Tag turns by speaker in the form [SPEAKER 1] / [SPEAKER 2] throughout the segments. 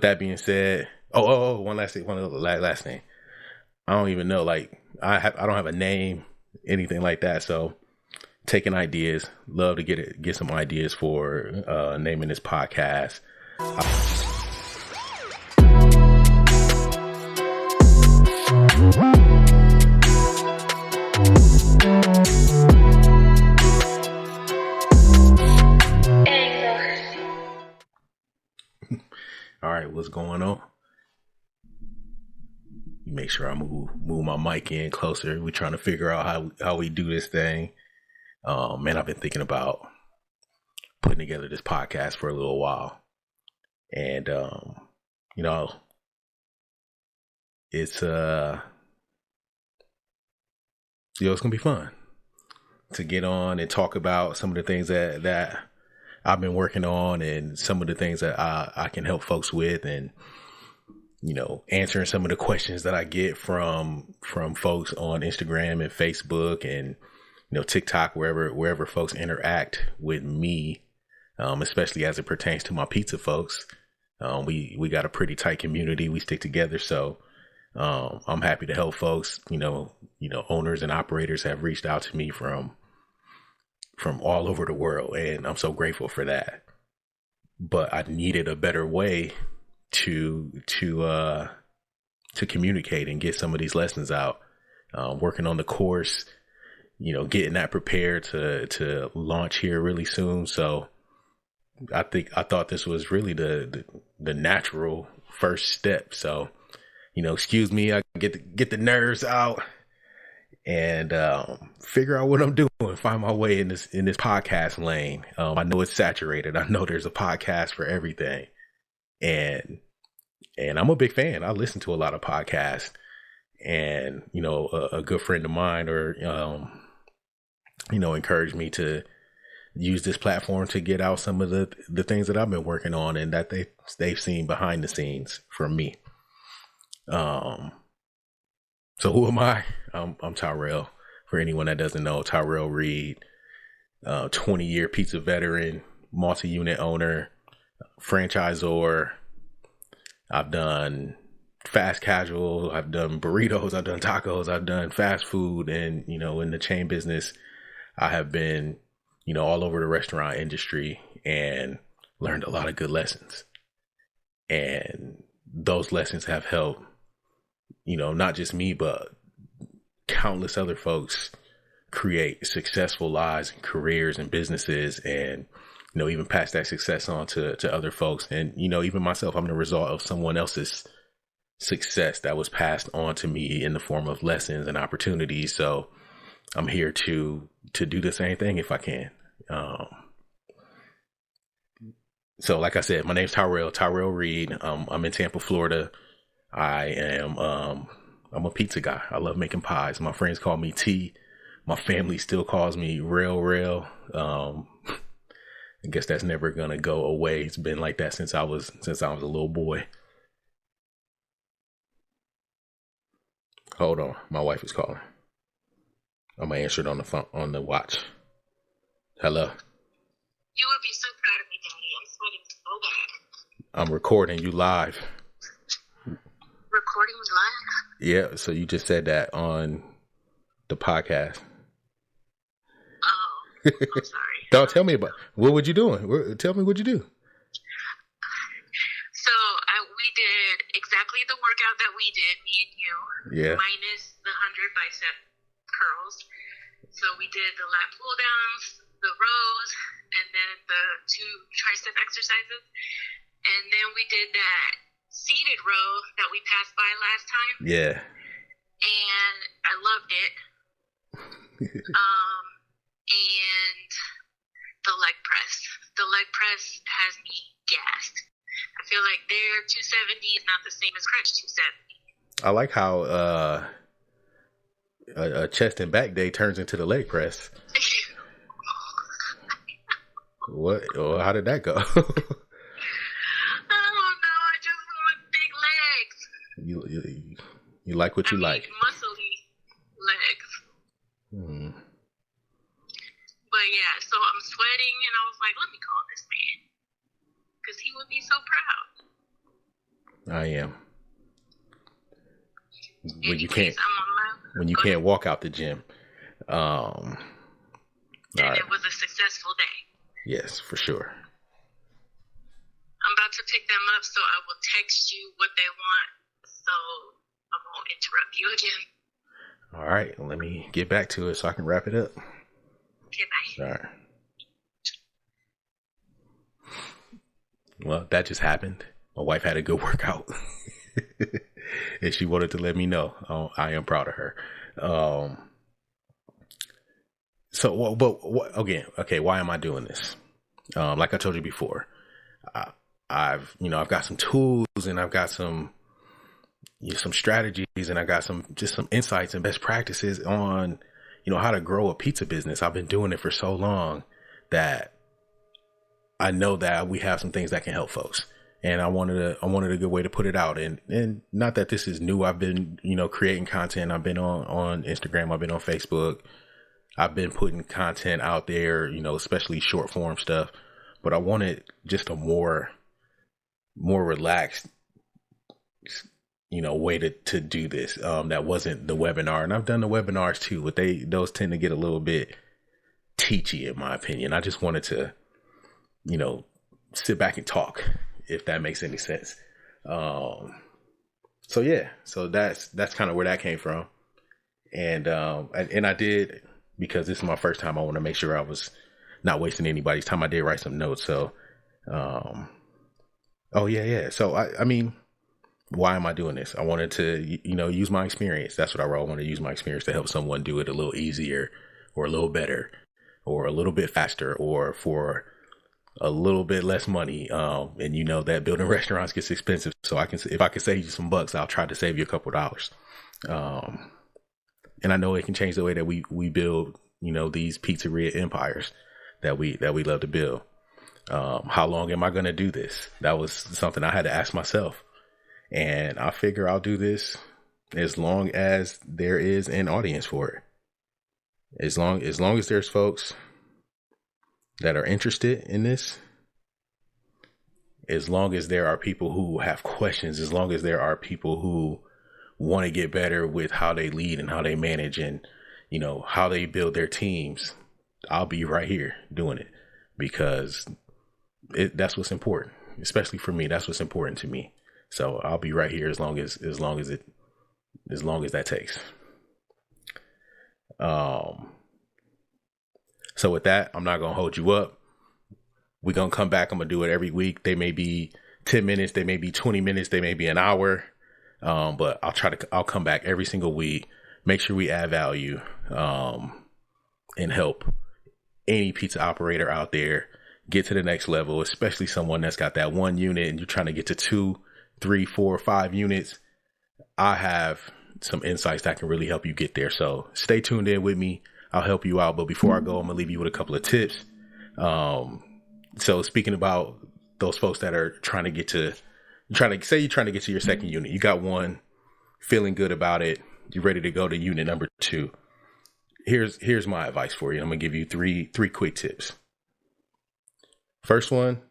[SPEAKER 1] That being said, one last thing, last thing. I don't even know, like I don't have a name, anything like that. So taking ideas, love to get some ideas for naming this podcast. All right, what's going on? Make sure I move my mic in closer. We're trying to figure out how we do this thing. Man, I've been thinking about putting together this podcast for a little while, and you know, it's it's gonna be fun to get on and talk about some of the things that I've been working on, and some of the things that I can help folks with, and answering some of the questions that I get from folks on Instagram and Facebook and TikTok, wherever folks interact with me, especially as it pertains to my pizza folks. We got a pretty tight community. We stick together, so I'm happy to help folks. Owners and operators have reached out to me from all over the world, and I'm so grateful for that. But I needed a better way to communicate and get some of these lessons out. Working on the course, getting that prepared to launch here really soon. So I thought this was really the natural first step. So, excuse me, I get the nerves out and figure out what I'm doing, find my way in this podcast lane. I know it's saturated. I know there's a podcast for everything. And I'm a big fan. I listen to a lot of podcasts, and, a good friend of mine encouraged me to use this platform to get out some of the things that I've been working on and that they've seen behind the scenes from me. So who am I? I'm Tyrell. For anyone that doesn't know, Tyrell Reed, 20-year pizza veteran, multi-unit owner, franchisor. I've done fast casual, I've done burritos, I've done tacos, I've done fast food, and in the chain business, I have been all over the restaurant industry and learned a lot of good lessons. And those lessons have helped not just me, but countless other folks create successful lives and careers and businesses, and even pass that success on to other folks. And, even myself, I'm the result of someone else's success that was passed on to me in the form of lessons and opportunities. So I'm here to do the same thing if I can. So like I said, my name's Tyrell Reed. I'm in Tampa, Florida. I'm a pizza guy. I love making pies. My friends call me T. My family still calls me Rail. I guess that's never gonna go away. It's been like that since I was a little boy. Hold on, my wife is calling. I'm gonna answer it on the phone, on the watch. Hello.
[SPEAKER 2] You would be so proud of me, Daddy. I'm sweating so bad.
[SPEAKER 1] I'm recording you live.
[SPEAKER 2] Recording me live?
[SPEAKER 1] Yeah. So you just said that on the podcast.
[SPEAKER 2] Oh, I'm sorry.
[SPEAKER 1] Don't tell me about what would you doing? Tell me what you do.
[SPEAKER 2] So we did exactly the workout that we did, me and you.
[SPEAKER 1] Yeah.
[SPEAKER 2] Minus the 100 bicep curls. So we did the lat pull downs, the rows, and then the 2 tricep exercises. And then we did that seated row that we passed by last time.
[SPEAKER 1] Yeah.
[SPEAKER 2] And I loved it. And the leg press. The leg press has me gassed. I feel like their 270 is not the same as crunch 270.
[SPEAKER 1] I like how a chest and back day turns into the leg press. What? Well, how did that go?
[SPEAKER 2] I don't know. I just want big legs.
[SPEAKER 1] You like what you like.
[SPEAKER 2] Muscly legs. But yeah, so I'm sweating, and I was like, let me call this man, because he would be so proud.
[SPEAKER 1] I am.
[SPEAKER 2] Anyways, I'm on my.
[SPEAKER 1] When you
[SPEAKER 2] Go
[SPEAKER 1] can't
[SPEAKER 2] ahead.
[SPEAKER 1] walk out the gym. All
[SPEAKER 2] And
[SPEAKER 1] right.
[SPEAKER 2] it was a successful day.
[SPEAKER 1] Yes, for sure.
[SPEAKER 2] I'm about to pick them up, so I will text you what they want, so I won't interrupt you again.
[SPEAKER 1] All right. Let me get back to it so I can wrap it up.
[SPEAKER 2] Okay, bye.
[SPEAKER 1] All right. Well, that just happened. My wife had a good workout. And she wanted to let me know. Oh, I am proud of her. Again, okay, why am I doing this? Like I told you before, I've got some tools and I've got some strategies and I got some insights and best practices on, how to grow a pizza business. I've been doing it for so long that I know that we have some things that can help folks. And I wanted a good way to put it out. And not that this is new. I've been, creating content. I've been on Instagram. I've been on Facebook. I've been putting content out there, especially short form stuff. But I wanted just a more relaxed, way to do this. That wasn't the webinar. And I've done the webinars too, but those tend to get a little bit teachy in my opinion. I just wanted to, sit back and talk, if that makes any sense. So that's kind of where that came from. And I did, because this is my first time, I want to make sure I was not wasting anybody's time. I did write some notes. So, So I mean, why am I doing this? I wanted to, use my experience. That's what I wrote. I want to use my experience to help someone do it a little easier or a little better or a little bit faster or for a little bit less money. And that building restaurants gets expensive. So if I can save you some bucks, I'll try to save you a couple dollars. And I know it can change the way that we build, these pizzeria empires that we love to build. How long am I going to do this? That was something I had to ask myself. And I figure I'll do this as long as there is an audience for it. As long as there's folks that are interested in this, as long as there are people who have questions, as long as there are people who want to get better with how they lead and how they manage and, how they build their teams, I'll be right here doing it because that's what's important, especially for me. That's what's important to me. So I'll be right here as long as that takes. So with that, I'm not going to hold you up. We're going to come back. I'm going to do it every week. They may be 10 minutes. They may be 20 minutes. They may be an hour. But I'll come back every single week, make sure we add value, and help any pizza operator out there get to the next level, especially someone that's got that 1 unit and you're trying to get to 2, 3, 4, 5 units. I have some insights that can really help you get there. So stay tuned in with me. I'll help you out. But before I go, I'm gonna leave you with a couple of tips. So speaking about those folks that are trying to get to your second unit, you got one, feeling good about it, you're ready to go to unit number 2. Here's my advice for you. I'm gonna give you three quick tips. First one,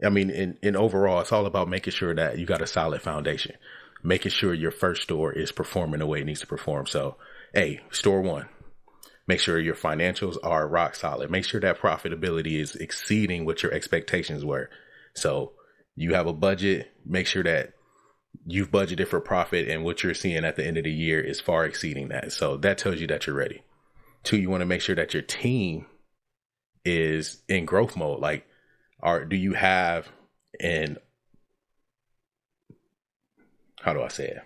[SPEAKER 1] I mean, in overall, it's all about making sure that you got a solid foundation, making sure your first store is performing the way it needs to perform. So, store 1, make sure your financials are rock solid. Make sure that profitability is exceeding what your expectations were. So you have a budget, make sure that you've budgeted for profit and what you're seeing at the end of the year is far exceeding that. So that tells you that you're ready. 2, you want to make sure that your team is in growth mode. Like, do you have how do I say it?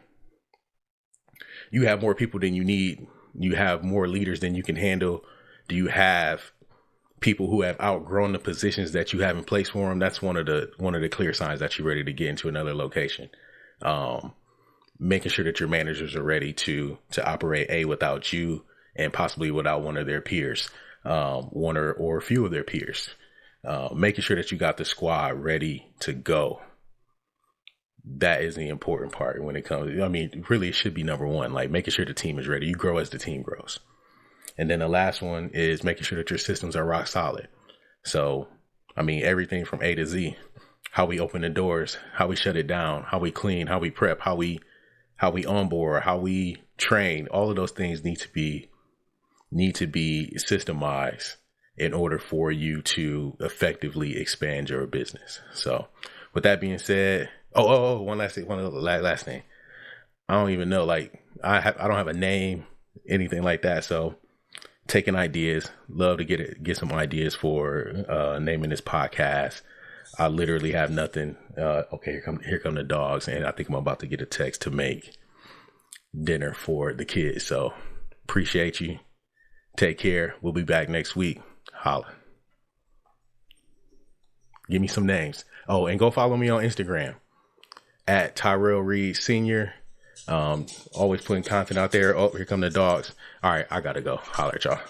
[SPEAKER 1] You have more people than you need. You have more leaders than you can handle. Do you have people who have outgrown the positions that you have in place for them? That's one of the clear signs that you're ready to get into another location. Making sure that your managers are ready to operate without you and possibly without one of their peers, one or a few of their peers. Making sure that you got the squad ready to go. That is the important part when it comes. I mean, really, it should be number 1, like making sure the team is ready. You grow as the team grows. And then the last one is making sure that your systems are rock solid. So, I mean, everything from A to Z. how we open the doors, how we shut it down, how we clean, how we prep, how we onboard, how we train. All of those things need to be systemized in order for you to effectively expand your business. So with that being said, one last thing. I don't even know, like I don't have a name, anything like that. So taking ideas, love to get some ideas for naming this podcast. I literally have nothing. Okay, here come the dogs, and I think I'm about to get a text to make dinner for the kids. So appreciate you. Take care. We'll be back next week. Holla. Give me some names. Oh, and go follow me on Instagram at Tyrell Reed Senior. Always putting content out there. Oh, here come the dogs. All right, I gotta go. Holler at y'all.